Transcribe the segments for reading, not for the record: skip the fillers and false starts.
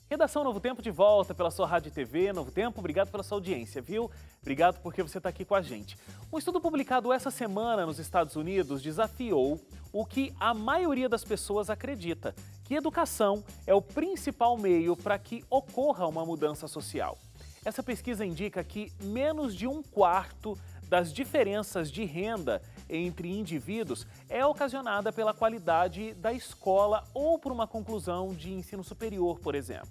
Redação Novo Tempo de volta pela sua rádio e TV Novo Tempo. Obrigado pela sua audiência, viu? Obrigado porque você está aqui com a gente. Um estudo publicado essa semana nos Estados Unidos desafiou o que a maioria das pessoas acredita, que educação é o principal meio para que ocorra uma mudança social. Essa pesquisa indica que menos de um quarto das diferenças de renda entre indivíduos é ocasionada pela qualidade da escola ou por uma conclusão de ensino superior, por exemplo.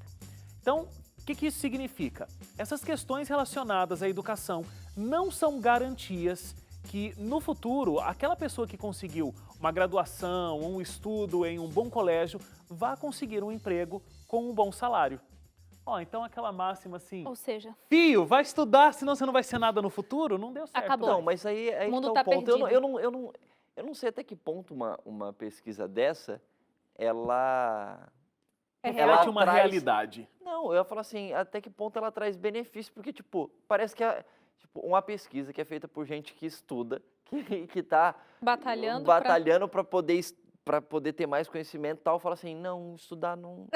Então, o que isso significa? Essas questões relacionadas à educação não são garantias que, no futuro, aquela pessoa que conseguiu uma graduação ou um estudo em um bom colégio vá conseguir um emprego com um bom salário. Então aquela máxima assim... Ou seja... Filho, vai estudar, senão você não vai ser nada no futuro? Não deu certo. Acabou. Não, mas aí O mundo tá tá o ponto. perdido. Eu não sei até que ponto uma pesquisa dessa, ela Reflete uma traz- realidade. Não, eu ia falar assim, até que ponto ela traz benefício, porque, parece que uma pesquisa que é feita por gente que estuda, que tá Batalhando para poder ter mais conhecimento e tal, fala assim, não, estudar não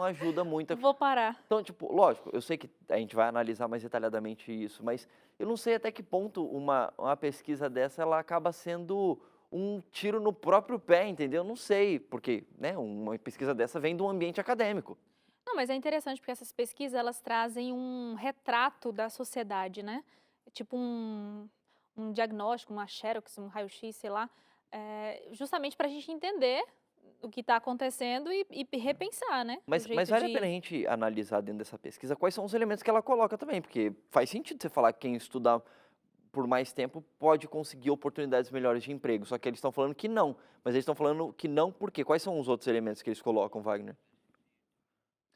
ajuda muito. Vou parar. Então, lógico, eu sei que a gente vai analisar mais detalhadamente isso, mas eu não sei até que ponto uma pesquisa dessa, ela acaba sendo um tiro no próprio pé, entendeu? Não sei, porque, né, uma pesquisa dessa vem do ambiente acadêmico. Não, mas é interessante porque essas pesquisas, elas trazem um retrato da sociedade, né? Tipo um diagnóstico, uma xerox, um raio-x, sei lá, justamente para a gente entender o que está acontecendo e repensar, né? Mas vale a pena a gente analisar dentro dessa pesquisa quais são os elementos que ela coloca também, porque faz sentido você falar que quem estudar por mais tempo pode conseguir oportunidades melhores de emprego, só que eles estão falando que não, mas eles estão falando que não por quê? Quais são os outros elementos que eles colocam, Wagner?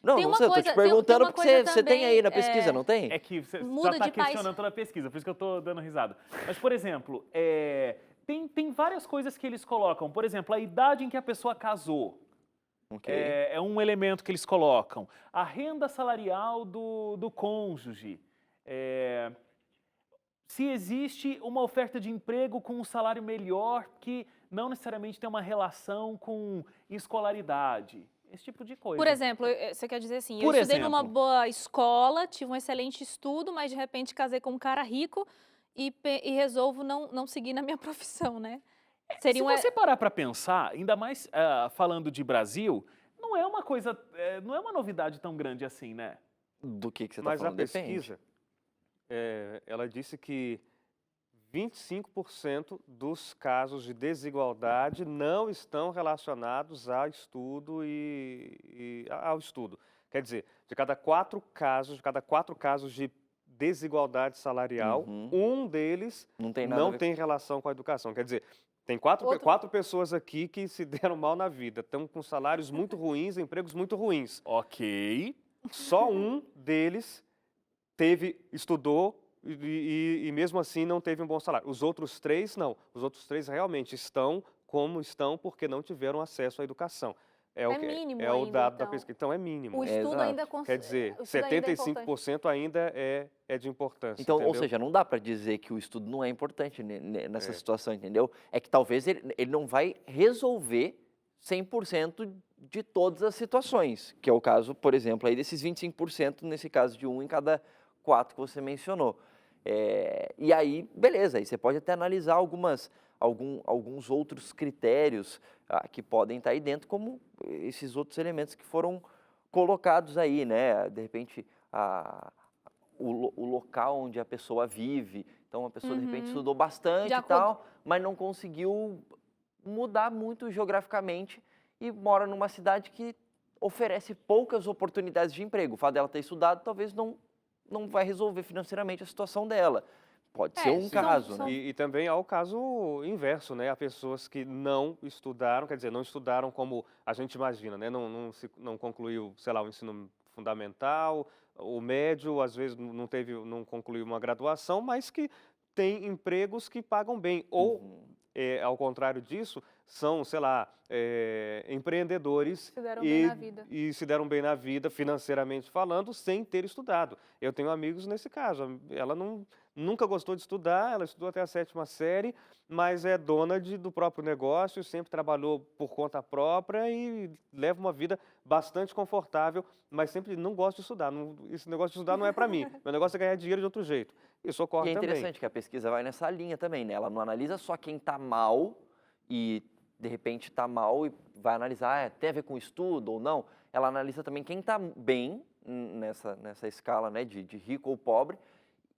Não, Tem não uma sei, eu tô coisa- te tem perguntando uma porque coisa você tem aí na também, pesquisa, não tem? É que você Muda já está de país. questionando toda a pesquisa, por isso que eu estou dando risada. Mas, por exemplo, tem várias coisas que eles colocam. Por exemplo, a idade em que a pessoa casou. Ok. É um elemento que eles colocam. A renda salarial do cônjuge. Se existe uma oferta de emprego com um salário melhor que não necessariamente tem uma relação com escolaridade. Esse tipo de coisa. Por exemplo, você quer dizer assim, eu Por estudei numa exemplo. boa escola, tive um excelente estudo, mas de repente casei com um cara rico e resolvo não seguir na minha profissão, né? Se você parar para pensar, ainda mais falando de Brasil, não é uma coisa, não é uma novidade tão grande assim, né? Do que você está Mas a falando? Depende. pesquisa, ela disse que 25% dos casos de desigualdade não estão relacionados ao estudo ao estudo. Quer dizer, de cada quatro casos de desigualdade salarial, um deles Não tem nada a não ver tem relação com a educação. Quer dizer, tem quatro pessoas aqui que se deram mal na vida, estão com salários muito ruins, empregos muito ruins. Ok. Só um deles estudou e mesmo assim não teve um bom salário. Os outros três não. Os outros três realmente estão como estão porque não tiveram acesso à educação. mínimo É o ainda, dado da então. pesquisa. Então é mínimo. O estudo Exato. ainda Quer dizer, o estudo ainda é importante. 75% ainda é de importância. Então, ou entendeu? seja, não dá para dizer que o estudo não é importante nessa situação, entendeu? É que talvez ele não vai resolver 100% de todas as situações, que é o caso, por exemplo, aí desses 25%, nesse caso de um em cada quatro que você mencionou. E aí, beleza, aí você pode até analisar alguns outros critérios que podem estar aí dentro, como esses outros elementos que foram colocados aí, né? De repente, o local onde a pessoa vive. Então, a pessoa, de repente, estudou bastante e tal, mas não conseguiu mudar muito geograficamente e mora numa cidade que oferece poucas oportunidades de emprego. O fato dela ter estudado talvez não vai resolver financeiramente a situação dela. Pode ser um caso, né? E também há o caso inverso, né? Há pessoas que não estudaram, quer dizer, não estudaram como a gente imagina, né? Não concluiu, sei lá, o ensino fundamental, o médio, às vezes não concluiu uma graduação, mas que tem empregos que pagam bem. Ou, ao contrário disso, são, sei lá, empreendedores Se deram bem na vida. e se deram bem na vida, financeiramente falando, sem ter estudado. Eu tenho amigos nesse caso. Ela nunca gostou de estudar, ela estudou até a 7ª série, mas é dona do próprio negócio, sempre trabalhou por conta própria e leva uma vida bastante confortável, mas sempre não gosta de estudar. Esse negócio de estudar não é para mim. Meu negócio é ganhar dinheiro de outro jeito. Isso ocorre E é também. interessante que a pesquisa vai nessa linha também, né? Ela não analisa só quem está mal e, de repente, está mal e vai analisar, tem a ver com estudo ou não. Ela analisa também quem está bem nessa escala, né, de rico ou pobre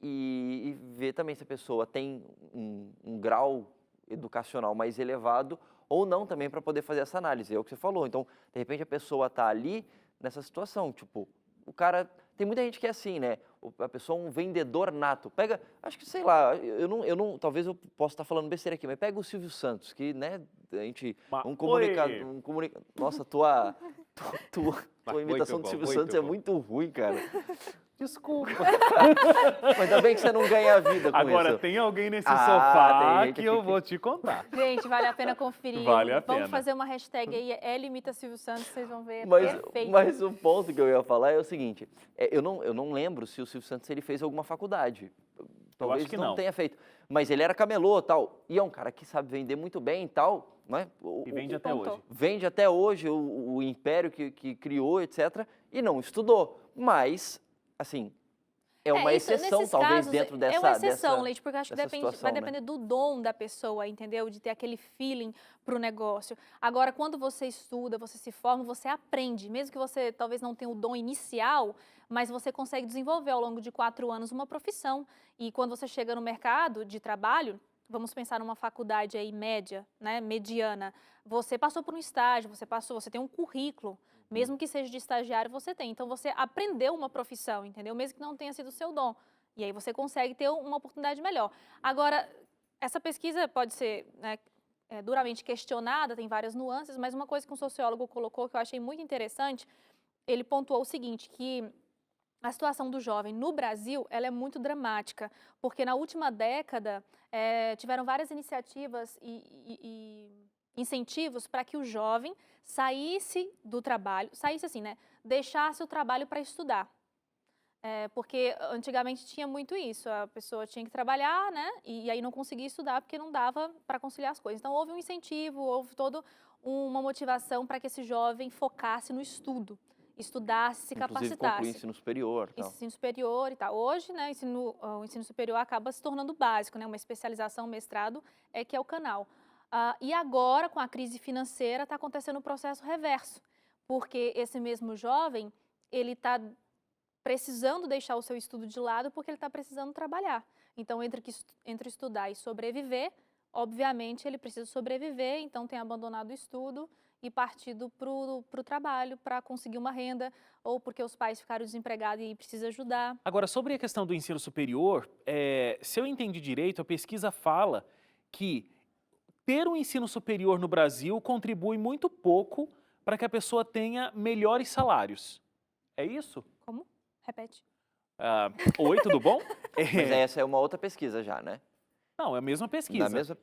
e vê também se a pessoa tem um grau educacional mais elevado ou não também para poder fazer essa análise. É o que você falou. Então, de repente, a pessoa está ali nessa situação, tipo, o cara... Tem muita gente que é assim, né? A pessoa é um vendedor nato. Pega, acho que, sei lá, eu não, talvez eu possa estar falando besteira aqui, mas pega o Silvio Santos, que, né, a gente, nossa, tua imitação do Silvio Santos é muito ruim, cara. Desculpa. Mas ainda bem que você não ganha a vida com Agora, isso. tem alguém nesse tem sofá gente que aqui eu que- vou te contar. Gente, vale a pena conferir. Vale a pena. Vamos fazer uma hashtag aí, Ela imita Silvio Santos, vocês vão ver. É perfeito. Mas o ponto que eu ia falar é o seguinte, eu não lembro se o Silvio Santos ele fez alguma faculdade. Talvez acho que não não. tenha feito. Mas ele era camelô tal. E é um cara que sabe vender muito bem e tal. Né? E vende até Pontou. hoje. Vende até hoje o império que criou, etc. E não estudou. Mas, assim, é uma isso, exceção, nesses talvez, casos, dentro é uma exceção, dessa... Leite, porque eu acho que dessa vai situação, né? depender do dom da pessoa, entendeu? De ter aquele feeling para o negócio. Agora, quando você estuda, você se forma, você aprende. Mesmo que você talvez não tenha o dom inicial, mas você consegue desenvolver ao longo de 4 anos uma profissão. E quando você chega no mercado de trabalho, vamos pensar numa faculdade aí média, né, mediana, você passou por um estágio, você tem um currículo. Mesmo que seja de estagiário, você tem. Então, você aprendeu uma profissão, entendeu? Mesmo que não tenha sido o seu dom. E aí você consegue ter uma oportunidade melhor. Agora, essa pesquisa pode ser, né, duramente questionada, tem várias nuances, mas uma coisa que um sociólogo colocou que eu achei muito interessante, ele pontuou o seguinte, que a situação do jovem no Brasil, ela é muito dramática, porque na última década tiveram várias iniciativas e incentivos para que o jovem saísse do trabalho, saísse assim, né, deixasse o trabalho para estudar. Porque antigamente tinha muito isso, a pessoa tinha que trabalhar, né, e aí não conseguia estudar porque não dava para conciliar as coisas. Então houve um incentivo, houve toda uma motivação para que esse jovem focasse no estudo, estudasse, se Inclusive, capacitasse. concluir ensino superior. Tal. Ensino superior e tal. Hoje, né, o ensino superior acaba se tornando básico, né, uma especialização, mestrado, que é o canal. E agora, com a crise financeira, está acontecendo o processo reverso, porque esse mesmo jovem, ele está precisando deixar o seu estudo de lado porque ele está precisando trabalhar. Então, entre estudar e sobreviver, obviamente, ele precisa sobreviver, então tem abandonado o estudo e partido para o trabalho, para conseguir uma renda, ou porque os pais ficaram desempregados e precisa ajudar. Agora, sobre a questão do ensino superior, se eu entendi direito, a pesquisa fala que ter um ensino superior no Brasil contribui muito pouco para que a pessoa tenha melhores salários. É isso? Como? Repete. Oi, tudo bom? Mas essa é uma outra pesquisa já, né? Não, é a mesma pesquisa. Na mesma...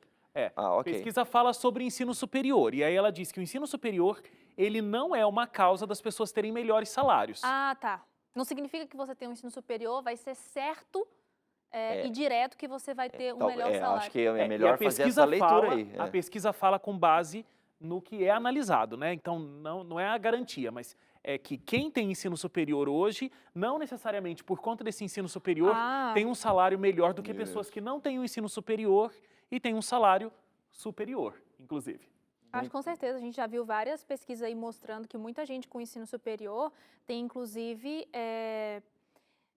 A pesquisa fala sobre ensino superior, e aí ela diz que o ensino superior, ele não é uma causa das pessoas terem melhores salários. Ah, tá. Não significa que você tem um ensino superior, vai ser certo e direto que você vai ter um melhor salário. Acho que é E melhor a fazer pesquisa essa leitura fala, aí. A pesquisa fala com base no que é analisado, né? Então, não é a garantia, mas é que quem tem ensino superior hoje, não necessariamente por conta desse ensino superior, tem um salário melhor do que pessoas que não têm o ensino superior e têm um salário superior, inclusive. Acho que com certeza, a gente já viu várias pesquisas aí mostrando que muita gente com ensino superior tem, inclusive,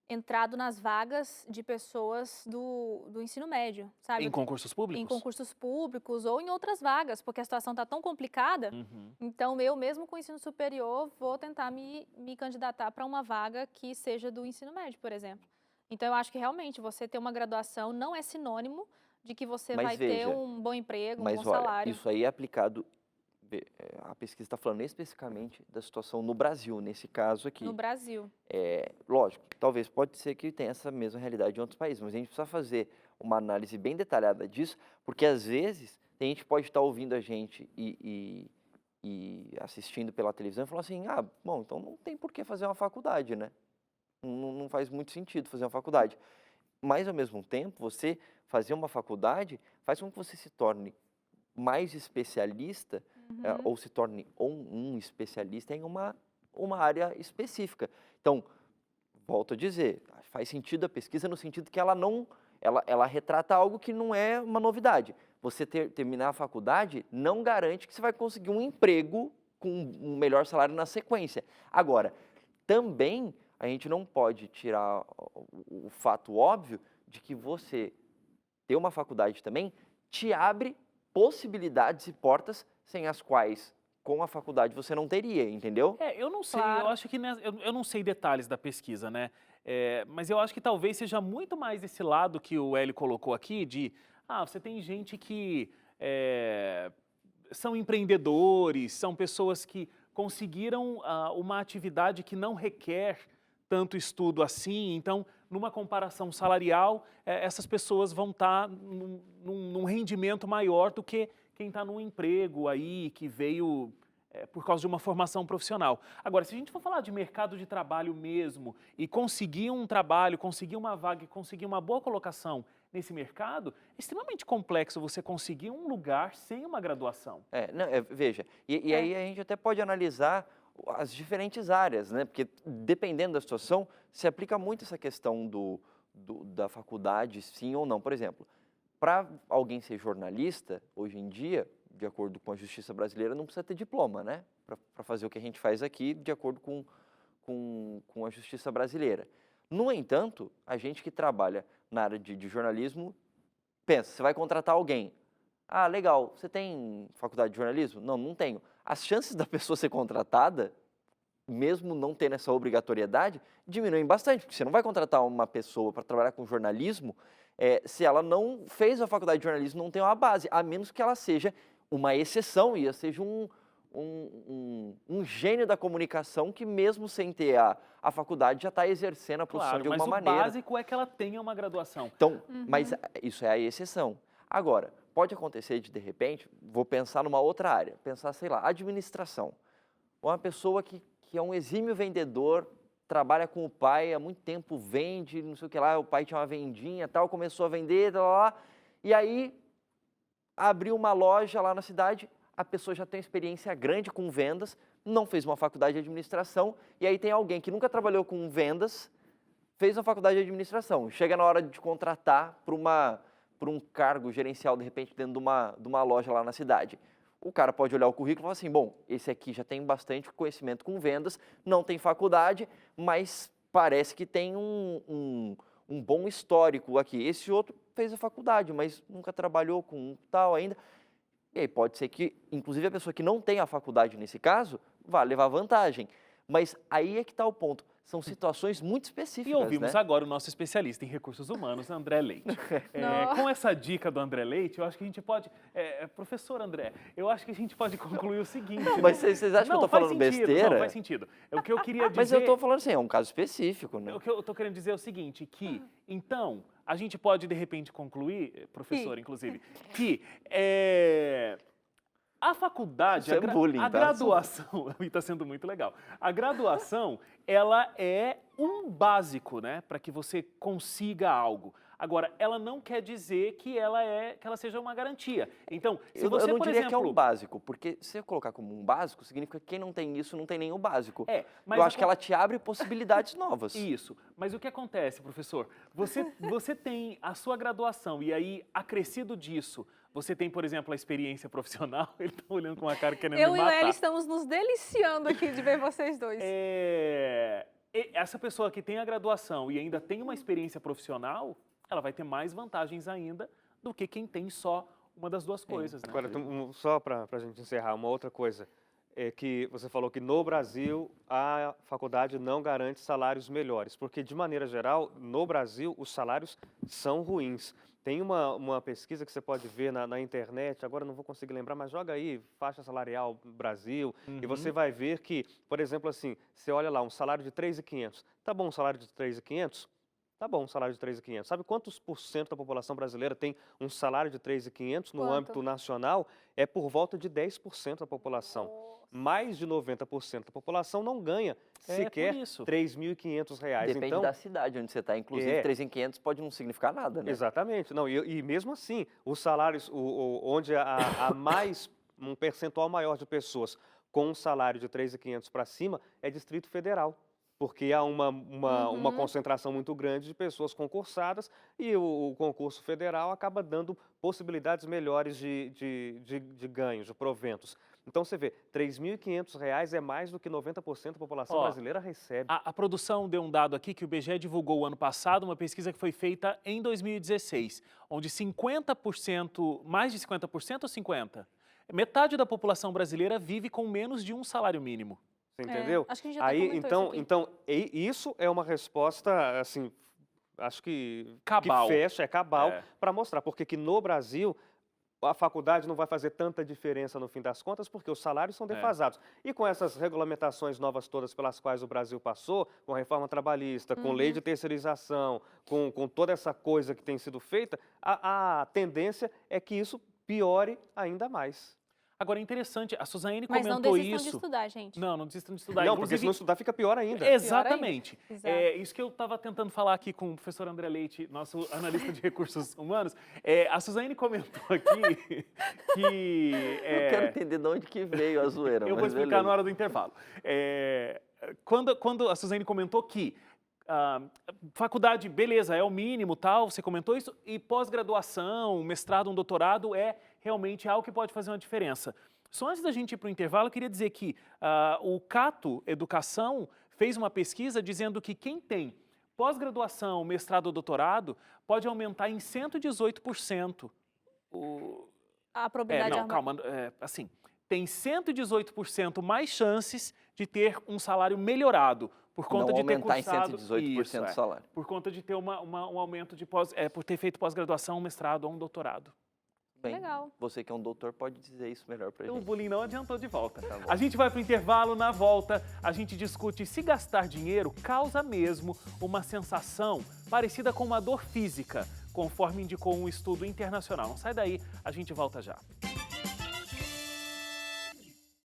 entrado nas vagas de pessoas do ensino médio, sabe? Em concursos públicos? Em concursos públicos ou em outras vagas, porque a situação está tão complicada. Então, eu mesmo com ensino superior vou tentar me candidatar para uma vaga que seja do ensino médio, por exemplo. Então, eu acho que realmente você ter uma graduação não é sinônimo de que você vai ter um bom emprego, um bom salário. Isso aí é aplicado, a pesquisa está falando especificamente da situação no Brasil, nesse caso aqui. No Brasil. Lógico, talvez pode ser que tenha essa mesma realidade em outros países, mas a gente precisa fazer uma análise bem detalhada disso, porque às vezes Tem gente que pode estar ouvindo a gente e assistindo pela televisão e falar assim, bom, então não tem por que fazer uma faculdade, né? Não faz muito sentido fazer uma faculdade. Mas, ao mesmo tempo, você fazer uma faculdade faz com que você se torne mais especialista ou se torne um especialista em uma área específica. Então, volto a dizer, faz sentido a pesquisa no sentido que ela retrata algo que não é uma novidade. Você terminar a faculdade não garante que você vai conseguir um emprego com um melhor salário na sequência. Agora, também a gente não pode tirar o fato óbvio de que você ter uma faculdade também te abre possibilidades e portas sem as quais, com a faculdade, você não teria, entendeu? Eu não sei, Claro. eu acho que eu não sei detalhes da pesquisa, né? Mas eu acho que talvez seja muito mais esse lado que o Hélio colocou aqui de, você tem gente que são empreendedores, são pessoas que conseguiram uma atividade que não requer tanto estudo assim, então, numa comparação salarial, essas pessoas vão estar num rendimento maior do que quem está num emprego aí, que veio por causa de uma formação profissional. Agora, se a gente for falar de mercado de trabalho mesmo e conseguir um trabalho, conseguir uma vaga, conseguir uma boa colocação nesse mercado, é extremamente complexo você conseguir um lugar sem uma graduação. Veja, e aí a gente até pode analisar as diferentes áreas, né? Porque dependendo da situação, se aplica muito essa questão da faculdade, sim ou não. Por exemplo, para alguém ser jornalista, hoje em dia, de acordo com a justiça brasileira, não precisa ter diploma, né? Para fazer o que a gente faz aqui, de acordo com a justiça brasileira. No entanto, a gente que trabalha na área de jornalismo, pensa, você vai contratar alguém. Legal, você tem faculdade de jornalismo? Não, não tenho. As chances da pessoa ser contratada, mesmo não tendo essa obrigatoriedade, diminuem bastante, porque você não vai contratar uma pessoa para trabalhar com jornalismo se ela não fez a faculdade de jornalismo, não tem uma base, a menos que ela seja uma exceção e seja um gênio da comunicação que mesmo sem ter a faculdade já está exercendo a profissão de alguma maneira. Mas o básico é que ela tenha uma graduação. Então, mas isso é a exceção. Agora, pode acontecer de repente, vou pensar numa outra área, pensar, sei lá, administração. Uma pessoa que é um exímio vendedor, trabalha com o pai, há muito tempo vende, não sei o que lá, o pai tinha uma vendinha tal, começou a vender, e aí abriu uma loja lá na cidade, a pessoa já tem experiência grande com vendas, não fez uma faculdade de administração, e aí tem alguém que nunca trabalhou com vendas, fez uma faculdade de administração, chega na hora de contratar por um cargo gerencial, de repente, dentro de uma loja lá na cidade. O cara pode olhar o currículo e falar assim, bom, esse aqui já tem bastante conhecimento com vendas, não tem faculdade, mas parece que tem um bom histórico aqui. Esse outro fez a faculdade, mas nunca trabalhou com tal ainda. E aí pode ser que, inclusive, a pessoa que não tem a faculdade nesse caso, vá levar vantagem. Mas aí é que está o ponto. São situações muito específicas, E ouvimos né? agora o nosso especialista em recursos humanos, André Leite. Com essa dica do André Leite, eu acho que a gente pode... professor André, eu acho que a gente pode concluir o seguinte... Não, mas vocês acham que eu estou falando besteira? Não, faz sentido. O que eu queria dizer... Mas eu estou falando assim, é um caso específico, né? O que eu estou querendo dizer é o seguinte, que, então, a gente pode, de repente, concluir, professor, inclusive, que a faculdade, Isso é bullying, a graduação, está sendo muito legal, a graduação, ela é um básico, né, para que você consiga algo. Agora, ela não quer dizer que ela seja uma garantia. Então, se você, eu não por diria exemplo... que é um básico, porque se eu colocar como um básico, significa que quem não tem isso não tem nem o básico. Mas eu acho que ela te abre possibilidades novas. Isso. Mas o que acontece, professor? Você tem a sua graduação e aí, acrescido disso, você tem, por exemplo, a experiência profissional. Ele está olhando com uma cara querendo me matar. Eu e o Hélio estamos nos deliciando aqui de ver vocês dois. Essa pessoa que tem a graduação e ainda tem uma experiência profissional, ela vai ter mais vantagens ainda do que quem tem só uma das duas coisas, né? Agora, só para a gente encerrar, uma outra coisa. É que você falou que no Brasil a faculdade não garante salários melhores, porque de maneira geral, no Brasil, os salários são ruins. Tem uma pesquisa que você pode ver na internet, agora não vou conseguir lembrar, mas joga aí, faixa salarial Brasil, e você vai ver que, por exemplo, assim, você olha lá, um salário de 3.500, tá bom um salário de 3.500? Tá bom, um salário de 3.500. Sabe quantos por cento da população brasileira tem um salário de 3.500 no Quanto? âmbito nacional? É por volta de 10% da população. Mais de 90% da população não ganha sequer por isso. R$ 3.500. Depende Então, da cidade onde você está. Inclusive, É. 3.500 pode não significar nada, né? exatamente. Não, e mesmo assim, os salários, onde há mais, um percentual maior de pessoas com um salário de 3.500 para cima, é Distrito Federal. Porque há uma concentração muito grande de pessoas concursadas e o concurso federal acaba dando possibilidades melhores de ganhos, de proventos. Então você vê, R$ 3.500 é mais do que 90% da população Ó, brasileira recebe. A produção deu um dado aqui que o IBGE divulgou o ano passado, uma pesquisa que foi feita em 2016, onde 50%, mais de 50% ou 50%? Metade da população brasileira vive com menos de um salário mínimo. Você entendeu? Acho que a gente já até Aí, comentou isso aqui. isso é uma resposta, assim, acho que Cabal. fecha, cabal, É. para mostrar. Porque que no Brasil, a faculdade não vai fazer tanta diferença no fim das contas, porque os salários são defasados. E com essas regulamentações novas todas pelas quais o Brasil passou, com a reforma trabalhista, com lei de terceirização, com toda essa coisa que tem sido feita, a tendência é que isso piore ainda mais. Agora, é interessante, a Suzane Mas não comentou desistam de isso. estudar, gente. Não desistam de estudar. Não, porque se não estudar fica pior ainda. Exatamente. Exato. É isso que eu estava tentando falar aqui com o professor André Leite, nosso analista de recursos humanos. A Suzane comentou aqui que... Eu quero entender de onde que veio a zoeira. Eu vou mas explicar beleza. na hora do intervalo. Quando a Suzane comentou que faculdade, beleza, é o mínimo, tal, você comentou isso, e pós-graduação, mestrado, um doutorado é realmente algo que pode fazer uma diferença. Só antes da gente ir para o intervalo, eu queria dizer que o Cato Educação fez uma pesquisa dizendo que quem tem pós-graduação, mestrado ou doutorado pode aumentar em 118% A probabilidade de calma, assim, tem 118% mais chances de ter um salário melhorado por conta Não de ter aumentar em cursado 118% do salário. por conta de ter um aumento de por ter feito pós-graduação, mestrado ou um doutorado. Bem, Legal. você que é um doutor pode dizer isso melhor pra O gente. bullying não adiantou de volta. Tá bom. A gente vai para o intervalo, na volta a gente discute se gastar dinheiro causa mesmo uma sensação parecida com uma dor física, conforme indicou um estudo internacional. Não sai daí, a gente volta já.